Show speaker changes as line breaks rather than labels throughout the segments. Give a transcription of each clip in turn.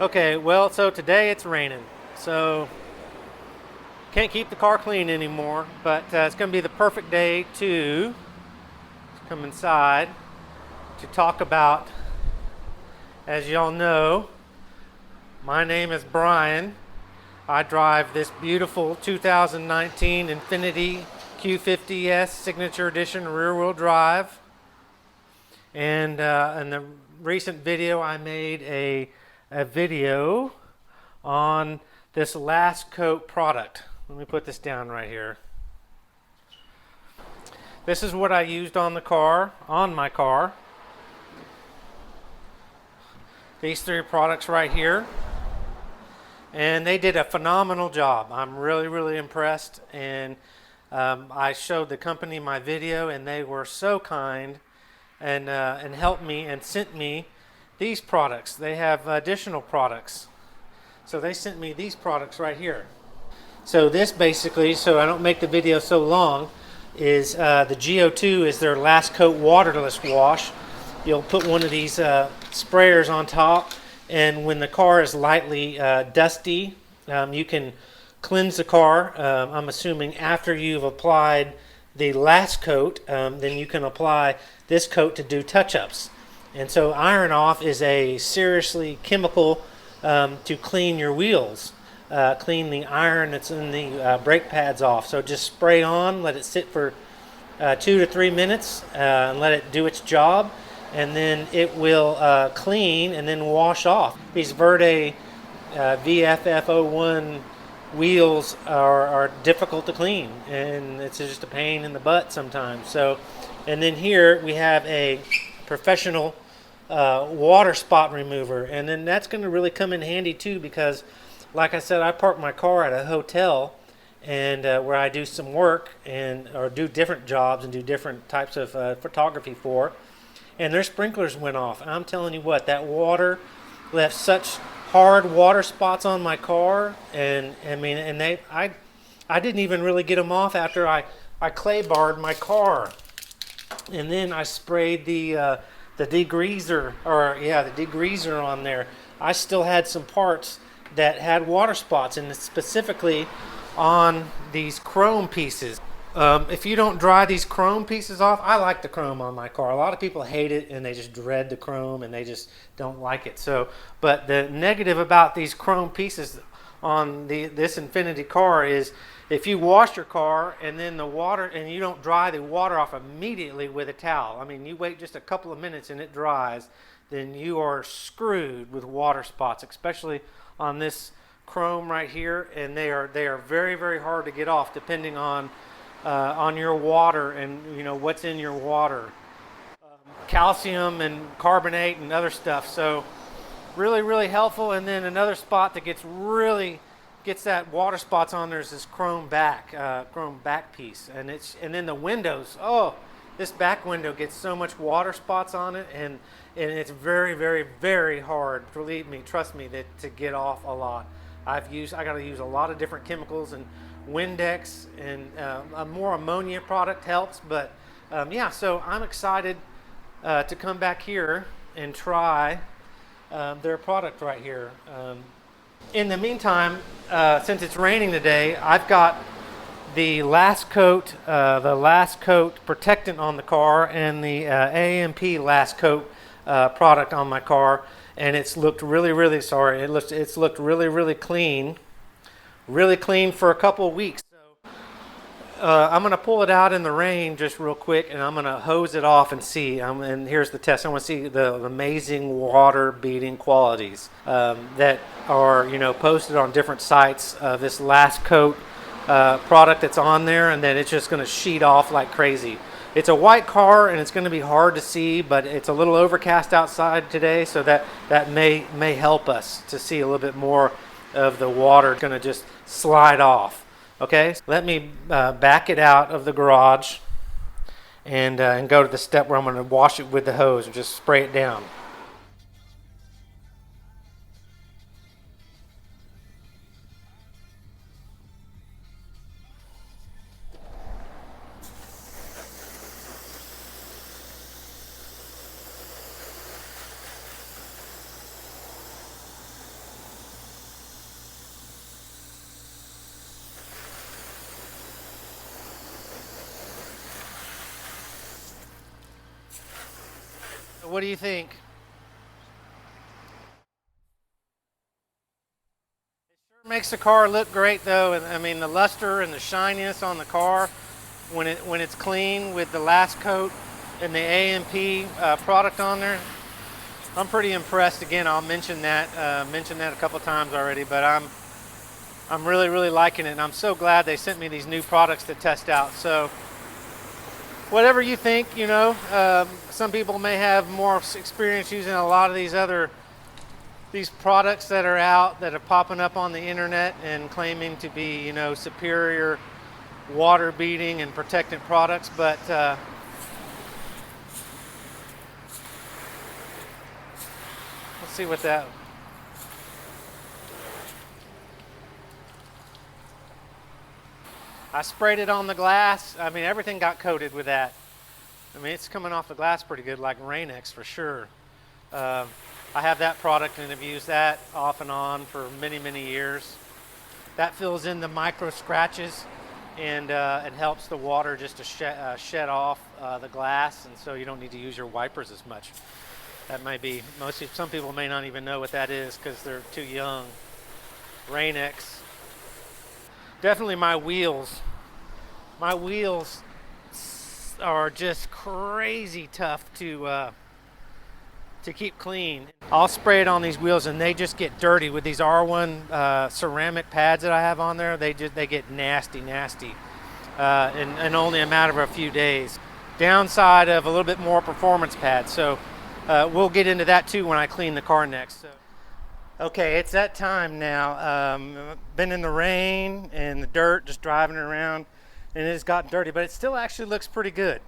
Okay, well, so today it's raining, so can't keep the car clean anymore, but it's going to be the perfect day to come inside to talk about, as y'all know, my name is Brian. I drive this beautiful 2019 Infiniti Q50S Signature Edition rear-wheel drive, and in the recent video I made a video on this last coat product. Let me put this down right here. This is what I used on my car. These three products right here. And they did a phenomenal job. I'm really impressed. And I showed the company my video, and they were so kind and helped me and sent me these products. They have additional products. So they sent me these products right here. So this basically, so I don't make the video so long, is the GO2 is their last coat waterless wash. You'll put one of these sprayers on top, and when the car is lightly dusty, you can cleanse the car. I'm assuming after you've applied the last coat, then you can apply this coat to do touch-ups. And so Iron Off is a seriously chemical to clean your wheels. Clean the iron that's in the brake pads off. So just spray on, let it sit for 2 to 3 minutes, and let it do its job, and then it will clean and then wash off. These Verde VFF01 wheels are difficult to clean, and it's just a pain in the butt sometimes. So, and then here we have a professional water spot remover, and then that's going to really come in handy too, because like I said, I park my car at a hotel, and where I do some work or do different jobs and do different types of photography for, and their sprinklers went off. And I'm telling you what, that water left such hard water spots on my car, and I didn't even really get them off after I clay barred my car, and then I sprayed the degreaser on there. I still had some parts that had water spots, and specifically on these chrome pieces. If you don't dry these chrome pieces off, I like the chrome on my car. A lot of people hate it, and they just dread the chrome, and they just don't like it. So, but the negative about these chrome pieces on this Infiniti car is if you wash your car and then and you don't dry the water off immediately with a towel, I mean, you wait just a couple of minutes and it dries, then you are screwed with water spots, especially on this chrome right here, and they are very hard to get off depending on your water and what's in your water, calcium and carbonate and other stuff. So really helpful. And then another spot that gets that water spots on there is this chrome back piece, and then the windows. Oh, this back window gets so much water spots on it, and it's very hard. Believe me, trust me, to get off a lot. I got to use a lot of different chemicals, and Windex and a more ammonia product helps. But yeah, so I'm excited to come back here and try their product right here. In the meantime, since it's raining today, I've got the last coat protectant on the car, and the AMP last coat product on my car, and it's looked really clean for a couple of weeks. So I'm going to pull it out in the rain just real quick, and I'm going to hose it off and see. And here's the test. I want to see the amazing water beating qualities that are posted on different sites of this last coat product that's on there, and then it's just going to sheet off like crazy. It's a white car, and it's going to be hard to see, but it's a little overcast outside today, so that may help us to see a little bit more of the water going to just slide off. Okay, let me back it out of the garage and go to the step where I'm going to wash it with the hose and just spray it down. What do you think? Makes the car look great though, and I mean the luster and the shininess on the car when it's clean with the last coat and the A&P product on there. I'm pretty impressed. Again, I'll mention that a couple times already, but I'm really liking it, and I'm so glad they sent me these new products to test out. So whatever you think, you know, some people may have more experience using a lot of these products that are out that are popping up on the internet and claiming to be, you know, superior water beating and protectant products, but let's see what that. I sprayed it on the glass. I mean, everything got coated with that. I mean, it's coming off the glass pretty good, like Rain-X for sure. I have that product and have used that off and on for many years. That fills in the micro scratches, and it helps the water just to shed off the glass, and so you don't need to use your wipers as much. That might be, some people may not even know what that is because they're too young. Rain-X. Definitely my wheels. My wheels are just crazy tough to keep clean. I'll spray it on these wheels and they just get dirty with these R1 ceramic pads that I have on there. They get nasty in only a matter of a few days. Downside of a little bit more performance pads. So we'll get into that too when I clean the car next. So. Okay, it's that time now. Been in the rain and the dirt, just driving around, and it's gotten dirty, but it still actually looks pretty good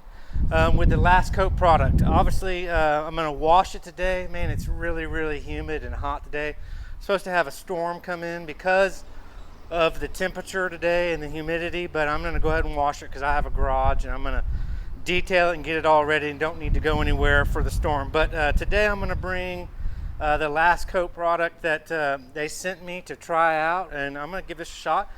with the last coat product. Obviously, I'm gonna wash it today. Man, it's really humid and hot today. Supposed to have a storm come in because of the temperature today and the humidity, but I'm gonna go ahead and wash it because I have a garage and I'm gonna detail it and get it all ready and don't need to go anywhere for the storm. But today I'm gonna bring the last coat product that they sent me to try out, and I'm gonna give this a shot.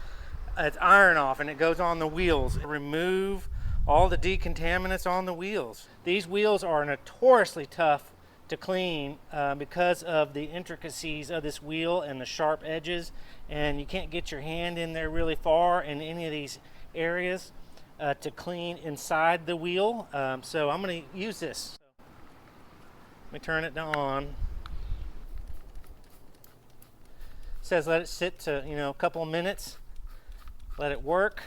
It's iron off and it goes on the wheels. Remove all the decontaminants on the wheels. These wheels are notoriously tough to clean because of the intricacies of this wheel and the sharp edges, and you can't get your hand in there really far in any of these areas to clean inside the wheel. So I'm gonna use this. Let me turn it on. Says let it sit to, you know, a couple of minutes, let it work.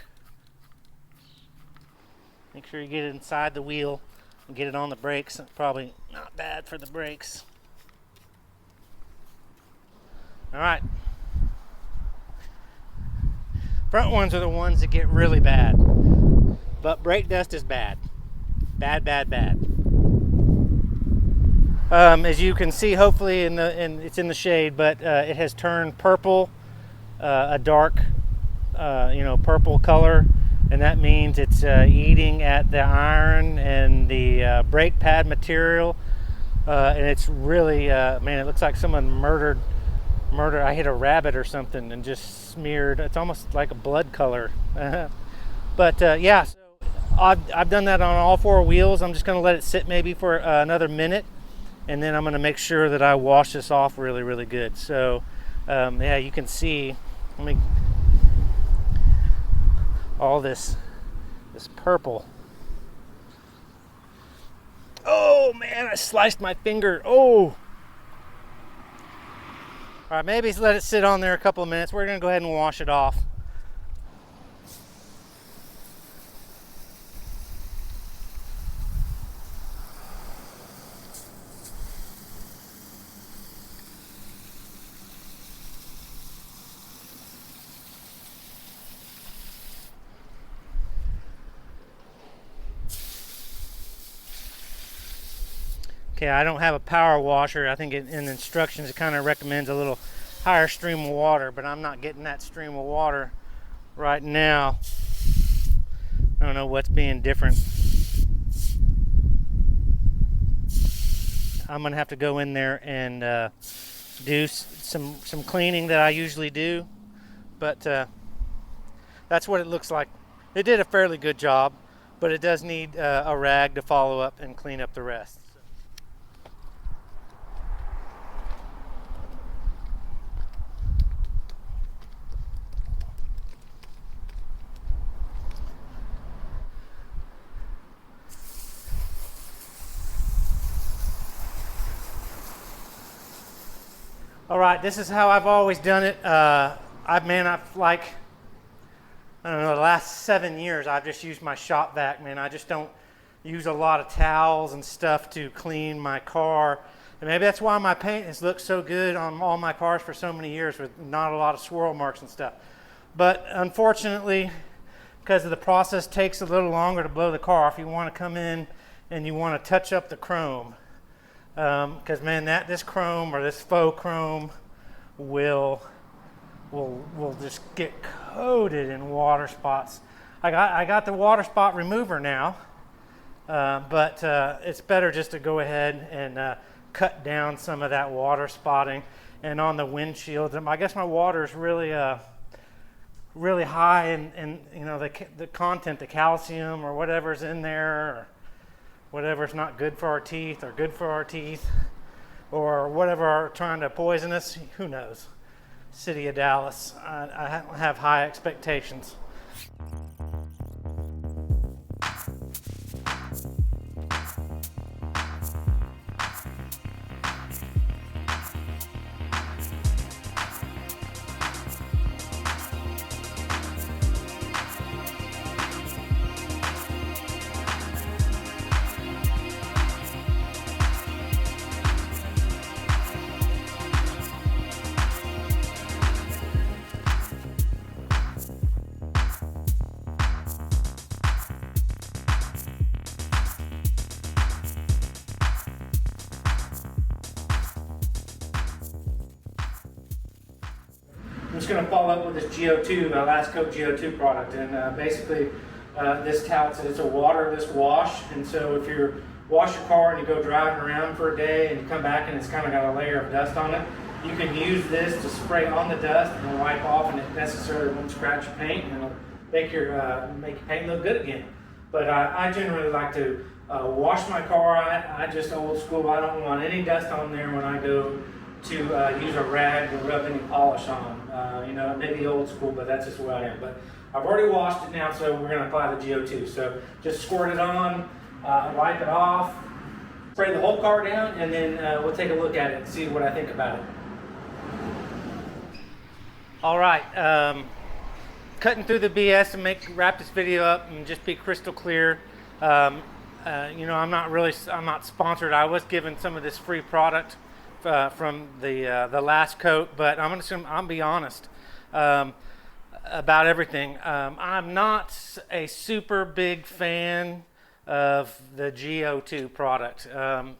Make sure you get it inside the wheel and get it on the brakes. Probably not bad for the brakes. All right. Front ones are the ones that get really bad, but brake dust is bad. Bad. As you can see, hopefully, it's in the shade, but it has turned purple, a dark, purple color, and that means it's eating at the iron and the brake pad material, and it's really, man, it looks like someone murdered. I hit a rabbit or something and just smeared. It's almost like a blood color, but yeah. So I've done that on all four wheels. I'm just going to let it sit maybe for another minute. And then I'm going to make sure that I wash this off really good. So yeah, you can see, let me, all this purple. Oh man, I sliced my finger. Oh. All right, maybe let it sit on there a couple of minutes. We're going to go ahead and wash it off. Okay, I don't have a power washer. I think in the instructions it kind of recommends a little higher stream of water, but I'm not getting that stream of water right now. I don't know what's being different. I'm gonna have to go in there and do some cleaning that I usually do, but that's what it looks like. It did a fairly good job, but it does need a rag to follow up and clean up the rest. All right, this is how I've always done it. I've like, I don't know, the last 7 years I've just used my shop vac, man. I just don't use a lot of towels and stuff to clean my car. And maybe that's why my paint has looked so good on all my cars for so many years with not a lot of swirl marks and stuff. But unfortunately, because of the process takes a little longer to blow the car off, you want to come in and you want to touch up the chrome. Because man, this chrome or this faux chrome will just get coated in water spots. I got the water spot remover now, but it's better just to go ahead and cut down some of that water spotting. And on the windshield, I guess my water is really really high in you know the content, the calcium or whatever's in there, or whatever's not good for our teeth or good for our teeth, or whatever are trying to poison us. Who knows? City of Dallas. I have high expectations. I'm just going to follow up with this GO2, my last coat GO2 product, and basically this touts it's a waterless wash. And so if you wash your car and you go driving around for a day and you come back and it's kind of got a layer of dust on it, you can use this to spray on the dust and it'll wipe off, and it necessarily won't scratch your paint, and it'll make your paint look good again. But I generally like to wash my car. I just old school. I don't want any dust on there when I go to use a rag to rub any polish on. You know, maybe old school, but that's just the way I am. But I've already washed it now, so we're going to apply the GO2. So just squirt it on, wipe it off, spray the whole car down, and then we'll take a look at it and see what I think about it. All right, cutting through the BS and wrap this video up and just be crystal clear. You know, I'm not sponsored. I was given some of this free product from the last coat, but I'm be honest about everything. I'm not a super big fan of the GO2 product.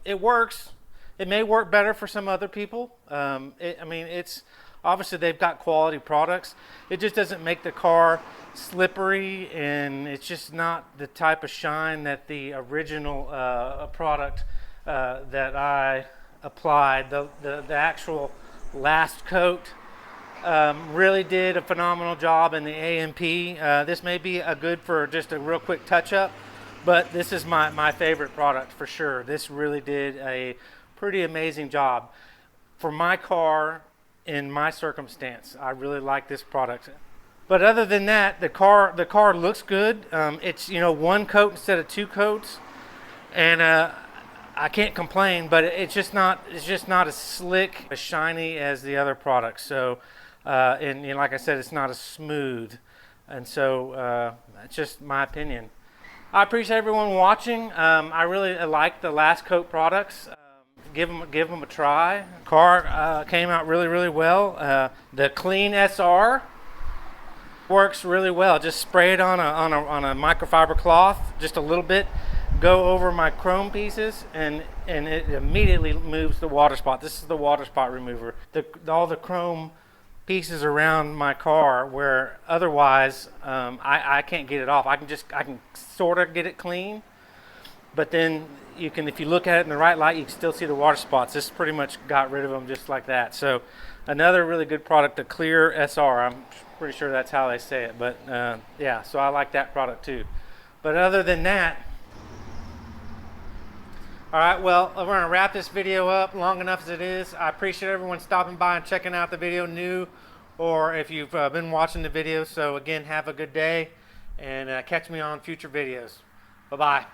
It works. It may work better for some other people. I mean, it's obviously they've got quality products. It just doesn't make the car slippery, and it's just not the type of shine that the original product that I applied. The actual last coat really did a phenomenal job in the AMP. This may be a good for just a real quick touch-up, but this is my favorite product for sure. This really did a pretty amazing job for my car in my circumstance. I really like this product. But other than that, the car looks good. It's, you know, one coat instead of two coats, and I can't complain. But it's just not as slick, as shiny as the other products. So, and you know, like I said, it's not as smooth. And so that's just my opinion. I appreciate everyone watching. I really like the last coat products. Give them a try. Car came out really well. The Clean SR works really well. Just spray it on a microfiber cloth, just a little bit. Go over my chrome pieces, and it immediately moves the water spot. This is the water spot remover. All the chrome pieces around my car, where otherwise I can't get it off. I can sort of get it clean, but then you can, if you look at it in the right light, you can still see the water spots. This pretty much got rid of them just like that. So another really good product, the Clear SR. I'm pretty sure that's how they say it, but yeah, so I like that product too. But other than that, all right, well, we're going to wrap this video up long enough as it is. I appreciate everyone stopping by and checking out the video, new or if you've been watching the video. So again, have a good day, and catch me on future videos. Bye-bye.